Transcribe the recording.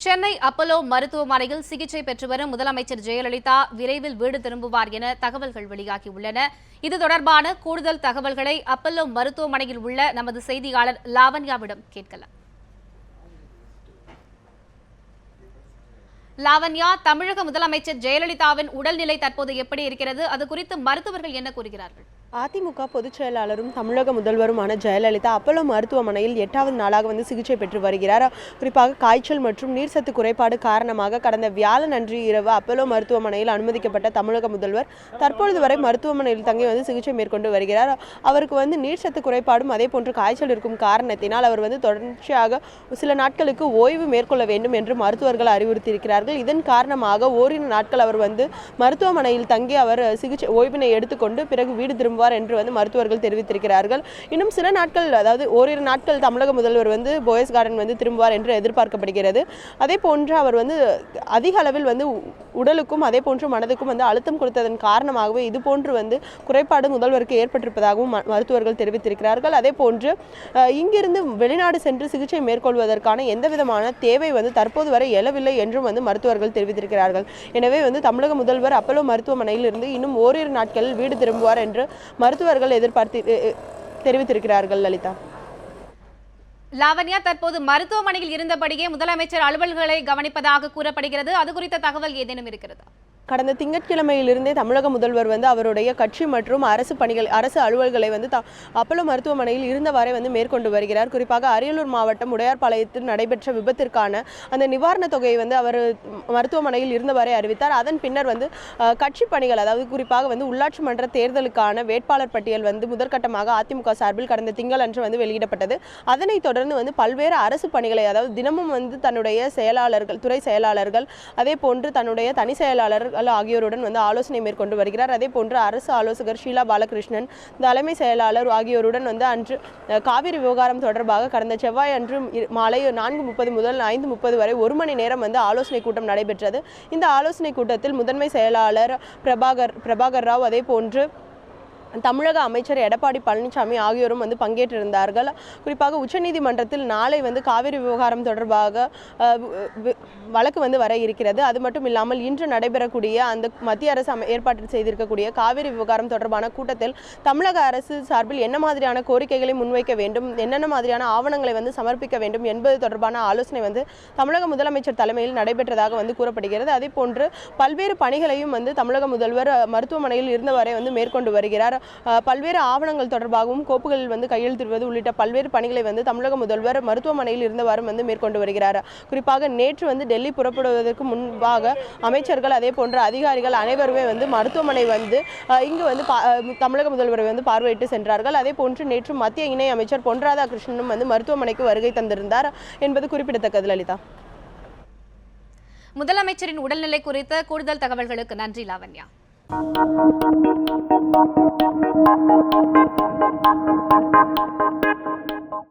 Chennai Apollo மருத்துவமனையில் சிகிச்சை பெற்று வரும் முதலமைச்சர் ஜெயலலிதா விரைவில் வீடு திரும்புவார் என தகவல்கள் வெளியாகியுள்ளன. இது தொடர்பான கூடுதல் தகவல்களை அப்போலோ மருத்துவமனையில் உள்ள நமது செய்தியாளர் லாவண்யாவிடம் கேட்கலாம். லாவண்யா, தமிழக முதலமைச்சர் ஜெயலலிதாவின் உடல்நிலை தற்போது எப்படி இருக்கிறது? அது குறித்து மருத்துவர்கள் என்ன கூறுகிறார்கள்? அதிமுக பொதுச் செயலாளரும் தமிழக முதல்வருமான ஜெயலலிதா அப்போலோ மருத்துவமனையில் 8வது நாளாக சிகிச்சை பெற்று வருகிறார். குறிப்பாக காய்ச்சல் மற்றும் நீர்சத்து குறைபாடு காரணமாக கடந்த வியாழன் அன்று இரவு அப்போலோ மருத்துவமனையில் அனுமதிக்கப்பட்ட தமிழக முதல்வர் தற்பொழுது வரை மருத்துவமனையில் தங்கி சிகிச்சை மேற்கொண்டு வருகிறார். அவருக்கு நீர்சத்து குறைபாடும் அதே போன்று காய்ச்சல் இருக்கும் காரணத்தினால் அவர் தொடர்ச்சியாக சில நாட்களுக்கு ஓய்வு மேற்கொள்ள வேண்டும் என்று மருத்துவர்கள் அறிவுறுத்தியிருக்கிறார்கள். இதன் காரணமாக ஓரிரு நாட்கள் அவர் மருத்துவமனையில் தங்கி அவர் சிகிச்சை ஓய்வினை எடுத்துக்கொண்டு பிறகு வீடு திரும்ப என்று மருத்துவர்கள் தெரிவித்திருக்கிறார்கள். இன்னும் சில நாட்கள், அதாவது ஓரிரு நாட்கள் தமிழக முதல்வர் போயஸ் கார்டன் திரும்புவார் என்று எதிர்பார்க்கப்படுகிறது. அதே போன்று அவர் அதிக அளவில் உடலுக்கும் அதே போன்று மனதுக்கும் அழுத்தம் கொடுத்ததன் காரணமாகவே இது போன்று குறைபாடு முதல்வருக்கு ஏற்பட்டிருப்பதாகவும் மருத்துவர்கள் தெரிவித்திருக்கிறார்கள். அதே போன்று இங்கிருந்து வெளிநாடு சென்று சிகிச்சை மேற்கொள்வதற்கான எந்த விதமான தேவை தற்போது வரை எழவில்லை என்றும் மருத்துவர்கள் தெரிவித்திருக்கிறார்கள். எனவே தமிழக முதல்வர் அப்போலோ மருத்துவமனையில் இருந்து இன்னும் ஓரிரு நாட்களில் வீடு திரும்புவார் என்று மருத்துவர்கள் தெரிவித்திருக்கிறார்கள். லலிதா, லாவண்யா, தற்போது மருத்துவமனையில் இருந்தபடியே முதலமைச்சர் அலுவல்களை கவனிப்பதாக கூறப்படுகிறது. அது குறித்த தகவல் ஏதேனும் இருக்கிறதா? கடந்த திங்கட்கிழமையிலிருந்தே தமிழக முதல்வர் அவருடைய கட்சி மற்றும் அரசு அலுவல்களை அப்போலோ மருத்துவமனையில் இருந்தவாறே மேற்கொண்டு வருகிறார். குறிப்பாக அரியலூர் மாவட்டம் உடையார்பாளையத்தில் நடைபெற்ற விபத்திற்கான அந்த நிவாரணத் தொகையை அவர் மருத்துவமனையில் இருந்தவாறே அறிவித்தார். அதன் பின்னர் கட்சி பணிகள், அதாவது குறிப்பாக உள்ளாட்சி மன்ற தேர்தலுக்கான வேட்பாளர் பட்டியல் முதற்கட்டமாக அதிமுக சார்பில் கடந்த திங்கள் அன்று வெளியிடப்பட்டது. அதனைத் தொடர்ந்து பல்வேறு அரசு பணிகளை, அதாவது தினமும் தன்னுடைய செயலாளர்கள், துறை செயலாளர்கள், அதே போன்று தன்னுடைய தனி செயலாளர் ஆகியோருடன் ஆலோசனை மேற்கொண்டு வருகிறார். அதே போன்று அரசு ஆலோசகர் ஷீலா பாலகிருஷ்ணன், தலைமை செயலாளர் ஆகியோருடன் அன்று காவிரி விவகாரம் தொடர்பாக கடந்த செவ்வாய் அன்று மாலை 4:30 முதல் 5:30 வரை 1 மணி நேரம் ஆலோசனை கூட்டம் நடைபெற்றது. இந்த ஆலோசனை கூட்டத்தில் முதன்மை செயலாளர் பிரபாகர் ராவ், அதே போன்று தமிழக அமைச்சர் எடப்பாடி பழனிசாமி ஆகியோரும் பங்கேற்றிருந்தார்கள். குறிப்பாக உச்சநீதிமன்றத்தில் நாளை காவிரி விவகாரம் தொடர்பாக வழக்கு வர இருக்கிறது. அது மட்டும் இல்லாமல் இன்று நடைபெறக்கூடிய அந்த மத்திய அரசு ஏற்பாடு செய்திருக்கக்கூடிய காவிரி விவகாரம் தொடர்பான கூட்டத்தில் தமிழக அரசு சார்பில் என்ன மாதிரியான கோரிக்கைகளை முன்வைக்க வேண்டும், என்னென்ன மாதிரியான ஆவணங்களை சமர்ப்பிக்க வேண்டும் என்பது தொடர்பான ஆலோசனை தமிழக முதலமைச்சர் தலைமையில் நடைபெற்றதாக கூறப்படுகிறது. அதே போன்று பல்வேறு பணிகளையும் தமிழக முதல்வர் மருத்துவமனையில் இருந்தவரை மேற்கொண்டு வருகிறார். பல்வேறு ஆவணங்கள் தொடர்பாகவும் கோப்புகளில் கையெழுத்திடுவது உள்ளிட்ட பல்வேறு பணிகளை தமிழக முதல்வர் மருத்துவமனையில் இருந்தவாறும் மேற்கொண்டு வருகிறார். குறிப்பாக நேற்று டெல்லி புறப்படுவதற்கு முன்பாக அமைச்சர்கள், அதே போன்ற அதிகாரிகள் அனைவருமே மருத்துவமனை இங்கு தமிழக முதல்வரை பார்வையிட்டு சென்றார்கள். அதே போன்று நேற்று மத்திய இணை அமைச்சர் பொன் ராதாகிருஷ்ணனும் மருத்துவமனைக்கு வருகை தந்திருந்தார் என்பது குறிப்பிடத்தக்கது. லலிதா, முதலமைச்சரின் உடல்நிலை குறித்த கூடுதல் தகவல்களுக்கு நன்றி லாவண்யா.